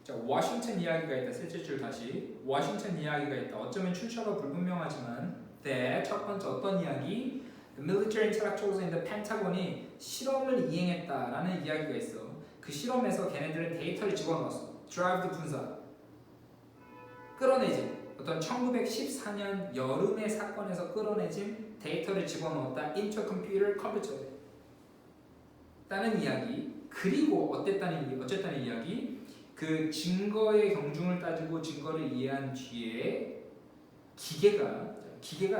자, 워싱턴 이야기가 있다. 셋째 줄 다시. 워싱턴 이야기가 있다. 어쩌면 출처가 불분명하지만 첫 번째 어떤 이야기? The military intellectuals in the Pentagon이 실험을 이행했다라는 이야기가 있어. 그 실험에서 걔네들은 데이터를 집어넣었어. 드라이브드 분사. 끌어내지. 어떤 1914년 여름의 사건에서 끌어내진 데이터를 집어넣었다. into a computer, 컴퓨터에. 라는 이야기. 그리고 어쨌다는 이야기. 그 증거의 경중을 따지고 증거를 이해한 뒤에 기계가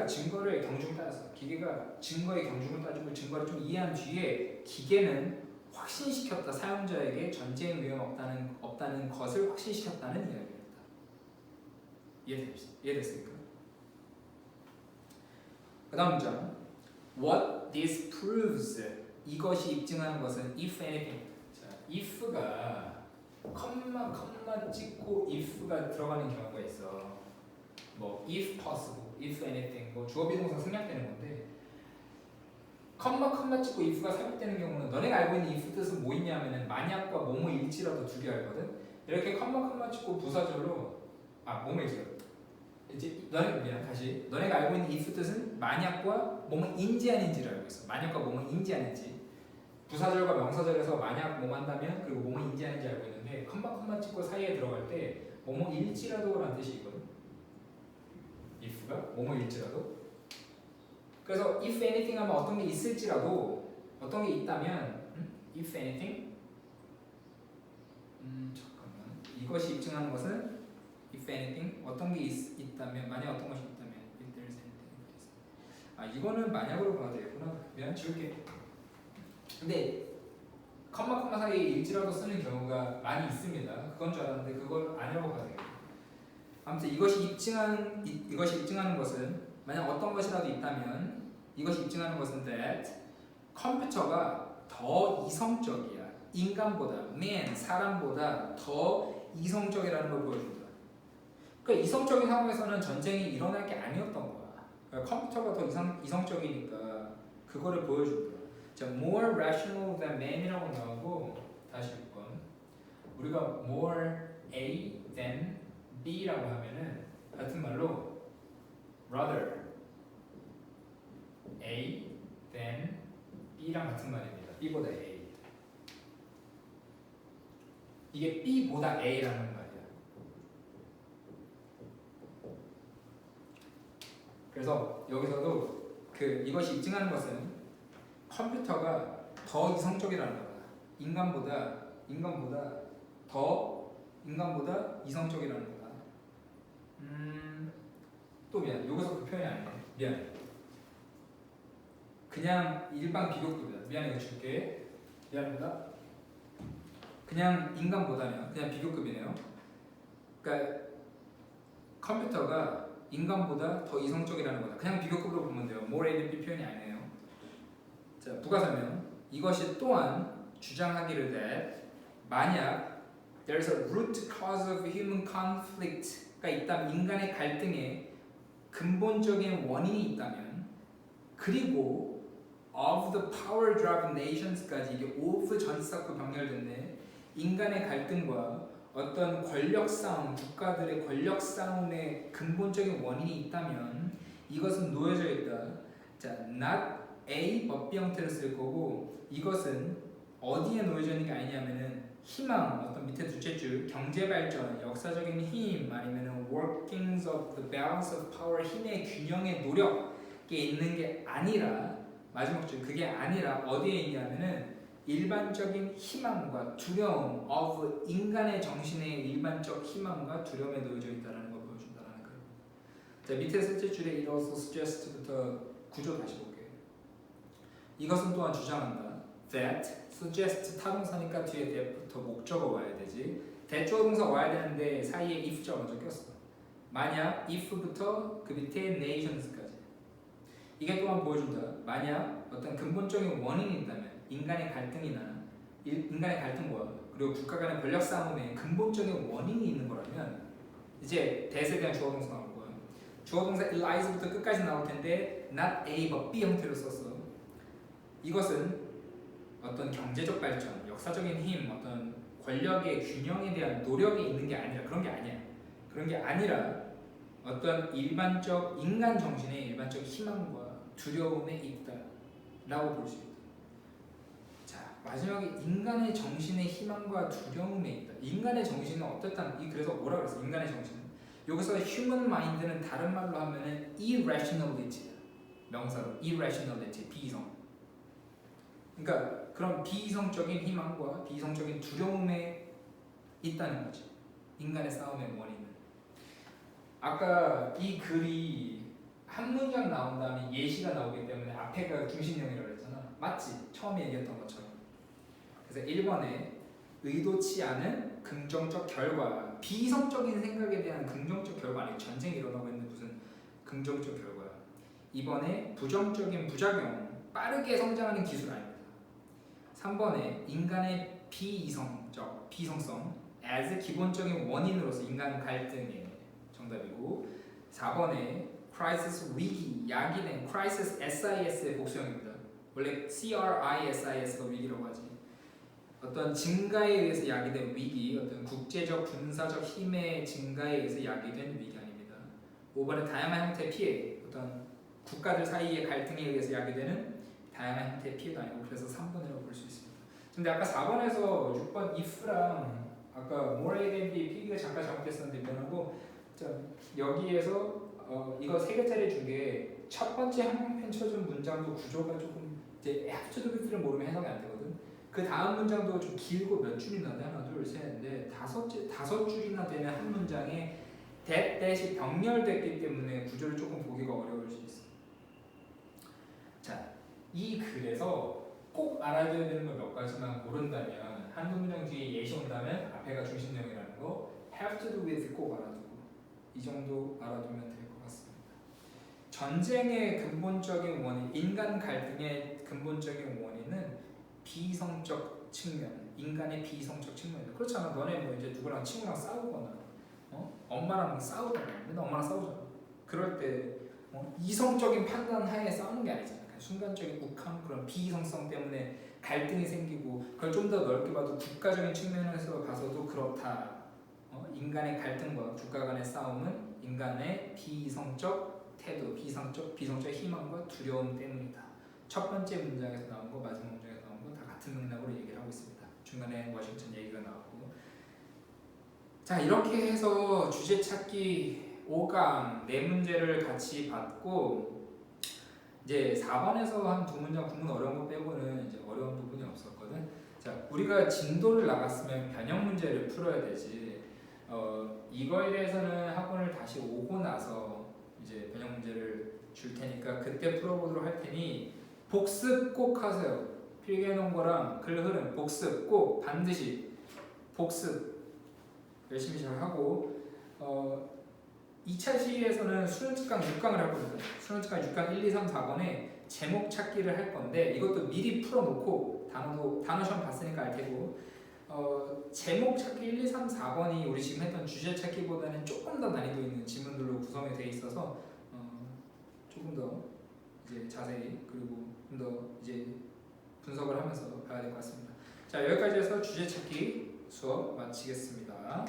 증거를 경중을 따졌어. 기계가 증거의 경중을 따지고 증거를 좀 이해한 뒤에 기계는 확신시켰다. 사용자에게 전쟁 위험 없다는 것을 확신시켰다는 이야기입니다. 이해됐습니까? 그 다음 문장. What this proves, 이것이 입증하는 것은 if anything. 자, if가 컴마 찍고 if가 들어가는 경우가 있어. 뭐 if possible, if anything, 뭐 주어 비동사 생략되는 건데 컴마 찍고 if가 삽입되는 경우는 너네가 알고 있는 if 뜻은 뭐 있냐면은 만약과 뭐뭐일지라도 두 개 알거든. 이렇게 컴마 찍고 부사절로 뭐뭐일지라도. 이제 너네가 알고 있는 if 뜻은 만약과 뭐뭐인지 아닌지를 알고 있어. 만약과 뭐뭐인지 아닌지. 부사절과 명사절에서 만약 뭐 한다면 그리고 뭐뭐인지 아닌지 알고 있는데 컴마 찍고 사이에 들어갈 때 뭐뭐일지라도라는 뜻이 있거든. if가 뭐뭐일지라도. 그래서 if anything 하면 어떤 게 있을지라도, 어떤 게 있다면 if anything 잠깐만, 이것이 입증하는 것은 if anything 어떤 게 있다면 만약 어떤 것이 있다면 if there's anything 아 이거는 만약으로 봐도 되겠구나. 미안 지울게. 근데 컴마 사이에 일지라도 쓰는 경우가 많이 있습니다. 그건 줄 알았는데 그걸 아니라고 봐도 되겠다. 아무튼 이것이 입증하는 것은 만약 어떤 것이라도 있다면 이것이 입증하는 것은 that 컴퓨터가 더 이성적이야. 인간보다, 사람보다 더 이성적이라는 걸 보여준다. 그러니까 이성적인 상황에서는 전쟁이 일어날 게 아니었던 거야. 그러니까 컴퓨터가 더 이성적이니까 그거를 보여준다. 자, more rational than man이라고 나오고 다시 6번 우리가 more A than B라고 하면은 같은 말로 rather A than B랑 같은 말입니다. B보다 A 이게 B보다 A라는 말이야. 그래서 여기서도 이것이 입증하는 것은 컴퓨터가 더 이성적이라는 거다. 인간보다 이성적이라는 거다. 또 미안. 여기서 그 표현이 아니네. 미안. 그냥 일반 비교급이다. 미안해 이거 줄게. 미안합니다. 그냥 인간보다는 그냥 비교급이네요. 그러니까 컴퓨터가 인간보다 더 이성적이라는 거다. 그냥 비교급으로 보면 돼요. more A than B 표현이 아니에요. 자, 부가 설명. 이것이 또한 주장하기를 that 만약 there's a root cause of human conflict가 있다면 인간의 갈등에 근본적인 원인이 있다면 그리고 of the power driven nations까지 이게 of 전치사구 병렬됐네. 인간의 갈등과 어떤 권력 싸움, 국가들의 권력 싸움의 근본적인 원인이 있다면 이것은 놓여져 있다. 자, not A 법비 형태를 쓸 거고 이것은 어디에 놓여져 있는 게 아니냐면은 희망, 어떤 밑에 둘째 줄 경제 발전, 역사적인 힘 아니면은 workings of the balance of power 힘의 균형의 노력에 있는 게 아니라 마지막 줄 그게 아니라 어디에 있냐면은 일반적인 희망과 두려움 of 인간의 정신의 일반적 희망과 두려움에 놓여져 있다는 걸 보여준다는 거예요. 자, 밑에 셋째 줄에 이로써 suggest부터 구조 다시 볼게요. 이것은 또한 주장한다. that suggest 타동사니까 뒤에 that부터 목적어 와야 되지. that 주어 동사 와야 되는데 사이에 if자 먼저 꼈어. 만약 if부터 그 밑에 nations까지. 이게 또한 보여준다. 만약 어떤 근본적인 원인이 있다면 인간의 갈등이나 인간의 갈등과 그리고 국가 간의 권력 싸움에 근본적인 원인이 있는 거라면 이제 that에 대한 주어 동사 나올 거예요. 주어 동사 Eliza부터 끝까지 나올 텐데 not A but B 형태로 썼어. 이것은 어떤 경제적 발전, 역사적인 힘, 어떤 권력의 균형에 대한 노력이 있는 게 아니라 그런 게 아니야. 그런 게 아니라 어떤 일반적 인간 정신의 일반적 희망과 두려움에 있다라고 볼 수 있다. 자, 마지막에 인간의 정신의 희망과 두려움에 있다. 인간의 정신은 어떻다? 그래서 뭐라 그랬어? 인간의 정신은 여기서 human mind는 다른 말로 하면은 irrationality 명사로 irrationality 비이성. 그러니까 그런 비이성적인 희망과 비이성적인 두려움에 있다는 거지. 인간의 싸움의 원인은. 아까 이 글이 한 문장 나온 다음에 예시가 나오기 때문에 앞에가 중심형이라고 했잖아. 맞지? 처음에 얘기했던 것처럼. 그래서 1번에 의도치 않은 긍정적 결과, 비이성적인 생각에 대한 긍정적 결과 아니고 전쟁이 일어나고 있는 무슨 긍정적 결과야. 2번에 부정적인 부작용, 빠르게 성장하는 기술 아닙니다. 3번에 인간의 비이성성 as 기본적인 원인으로서 인간 갈등의 정답이고 4번에 crisis 위기, 야기된 crisis SIS의 복수형입니다. 원래 CRISIS가 위기라고 하지. 어떤 증가에 의해서 야기된 위기, 어떤 국제적 군사적 힘의 증가에 의해서 야기된 위기 아닙니다. 5번에 다양한 형태의 피해, 어떤 국가들 사이의 갈등에 의해서 야기되는 다양한 형태의 피해도 아니고 그래서 3번이라고 볼 수 있습니다. 근데 아까 4번에서 6번 if랑 아까 more than B PD가 잠깐 잘못했었는데 미안하고 여기에서 이거 세 개짜리 중에 첫 번째 항목편 쳐준 문장도 구조가 조금 이제 합쳐두기를 모르면 해석이 안 되거든. 그 다음 문장도 좀 길고 몇 줄이나 돼? 하나 둘 셋 넷 다섯 줄이나 되는 한 문장에 that이 병렬됐기 때문에 구조를 조금 보기가 어려울 수 있어요. 자, 이 글에서 꼭 알아둬야 되는 거 몇 가지만 고른다면 한두 문장 뒤에 예시 온다면 앞에가 중심 내용이라는 거 have to do with 꼭 알아두고 이 정도 알아두면 될 것 같습니다. 전쟁의 근본적인 원인, 인간 갈등의 근본적인 원인은 비성적 측면, 인간의 비성적 측면이다. 그렇잖아. 너네 뭐 이제 누구랑 친구랑 싸우거나, 엄마랑 싸우거나, 맨날 엄마랑 싸우잖아. 그럴 때 이성적인 판단 하에 싸우는 게 아니잖아. 그냥 순간적인 욱함, 그런 비이성성 때문에 갈등이 생기고, 그걸 좀 더 넓게 봐도 국가적인 측면에서 봐서도 그렇다. 인간의 갈등과 국가 간의 싸움은 인간의 비이성적 태도, 비성적 희망과 두려움 때문이다. 첫 번째 문장에서 나온 거, 마지막 문장에서 나온 거 다 같은 맥락으로 얘기를 하고 있습니다. 중간에 워싱턴 얘기가 나왔고, 자 이렇게 해서 주제 찾기 5강 4문제를 같이 봤고, 이제 4번에서 한 두 문장 구문 어려운 거 빼고는 이제 어려운 부분이 없었거든. 자 우리가 진도를 나갔으면 변형 문제를 풀어야 되지. 이거에 대해서는 학원을 다시 오고 나서 이제 변형 문제를 줄 테니까 그때 풀어보도록 할 테니 복습 꼭 하세요. 필기해 놓은 거랑 글 흐름 복습 꼭 반드시 복습 열심히 잘 하고 2차 시에서는 수능특강 6강을 할 겁니다. 수능특강 6강 1, 2, 3, 4번에 제목 찾기를 할 건데 이것도 미리 풀어놓고 단어 시험 봤으니까 알 테고 제목 찾기 1, 2, 3, 4번이 우리 지금 했던 주제 찾기보다는 조금 더 난이도 있는 지문들로 구성이 되어 있어서 조금 더 이제 자세히 그리고 좀 더 이제 분석을 하면서 봐야 될 것 같습니다. 자 여기까지 해서 주제 찾기 수업 마치겠습니다.